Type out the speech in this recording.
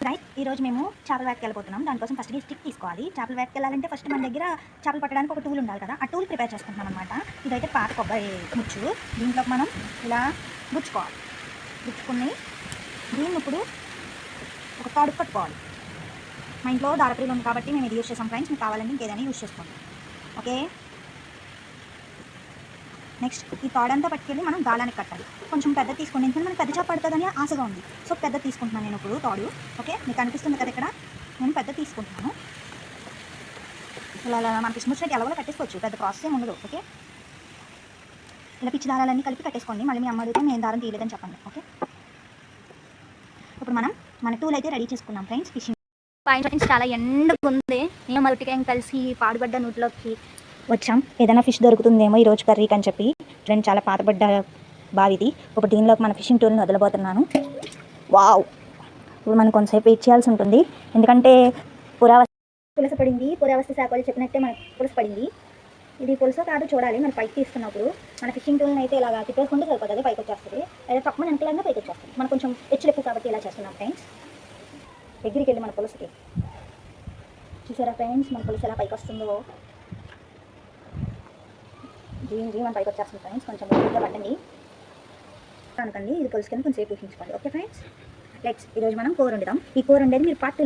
Right ఈరోజు మేము చేపల వేటకి వెళ్ళిపోతున్నాం. దానికోసం ఫస్ట్ స్టిక్ తీసుకోవాలి. చేపల వేటకి వెళ్ళాలంటే ఫస్ట్ మన దగ్గర చేపలు పట్టడానికి ఒక టూల్ ఉండాలి కదా, ఆ టూల్ ప్రిపేర్ చేసుకుంటున్నాం అనమాట. ఇదైతే పాత కొబ్బరి ముచ్చు. దీంట్లో మనం ఇలా గుచ్చుకోవాలి. గుచ్చుకుని దీన్ని ఇప్పుడు ఒక తాడు కట్టుకోవాలి. మా ఇంట్లో దారపురీలు ఉంది కాబట్టి మేము ఇది యూస్ చేసాం ఫ్రెండ్స్. మీకు కావాలంటే ఇంకేదైనా యూస్ చేసుకోండి. ఓకే, నెక్స్ట్ ఈ తాడంతా పట్టుకెళ్ళి మనం గాలానికి కట్టాలి. కొంచెం పెద్ద తీసుకోండి, ఎందుకంటే మనకి పెద్ద చేప పడుతుందని ఆశగా ఉంది. సో పెద్ద తీసుకుంటున్నాను నేను ఇప్పుడు తాడు. ఓకే, మీకు అనిపిస్తుంది కదా ఇక్కడ నేను పెద్ద తీసుకుంటున్నాను. ఇలా మనకి ఇష్టం వచ్చినట్టు ఎలాగో కట్టేసుకోవచ్చు, పెద్ద ప్రాసెస్ ఏమి ఉండదు. ఓకే, ఇలా పిచ్చి దారాలన్నీ కలిపి కట్టేసుకోండి. మళ్ళీ మీ అమ్మ అడిగితే నేను దారం తీయలేదని చెప్పండి. ఓకే, ఇప్పుడు మనం మన టూల్ అయితే రెడీ చేసుకున్నాం ఫ్రెండ్స్. ఫిషింగ్ ఫ్రెండ్స్ చాలా ఎండగా ఉంది. నేను మల్టికాయం కలిసి పాడుబడ్డ నూటిలోకి వచ్చాం. ఏదైనా ఫిష్ దొరుకుతుందేమో ఈరోజు కర్రీకి అని చెప్పి. ఫ్రెండ్ చాలా పాతబడ్డ బావిది. ఇప్పుడు దీనిలోకి మన ఫిషింగ్ టూల్ని వదలబోతున్నాను. వావ్, ఇప్పుడు మనం కొంతసేపు వెయిట్ చేయాల్సి ఉంటుంది, ఎందుకంటే పులస పడింది. పురావస్తు శాఖ వాళ్ళు చెప్పినట్టే మనకు పులస పడింది. ఇది పులస కాదు చూడాలి. మనం పైకి తీసుకున్నప్పుడు మన ఫిషింగ్ టూల్ని అయితే ఇలాగా తిప్పేసుకుంటే సరిపోతుంది, పైకి వచ్చేస్తుంది. లేదా తక్కువ వెనకలంగా పైకి వచ్చేస్తుంది. మనం కొంచెం హెచ్చులు ఎక్కువ కాబట్టి ఇలా చేస్తున్నాం ఫ్రెండ్స్. దగ్గరికి వెళ్ళి మన పులసకి చూసారా ఫ్రెండ్స్, మన పులస ఎలా పైకి వస్తుందో. దీనికి మన పైకి వచ్చేస్తుంది ఫ్రెండ్స్. కొంచెం గట్టిగా పట్టండి అనుకండి. ఇది పులుసుకొని కొంచెం సేపు ఊహించుకోండి. ఓకే ఫ్రెండ్స్, లెట్స్ ఈరోజు మనం కూర వండుదాం. ఈ కూర ఉండేది మీరు పార్ట్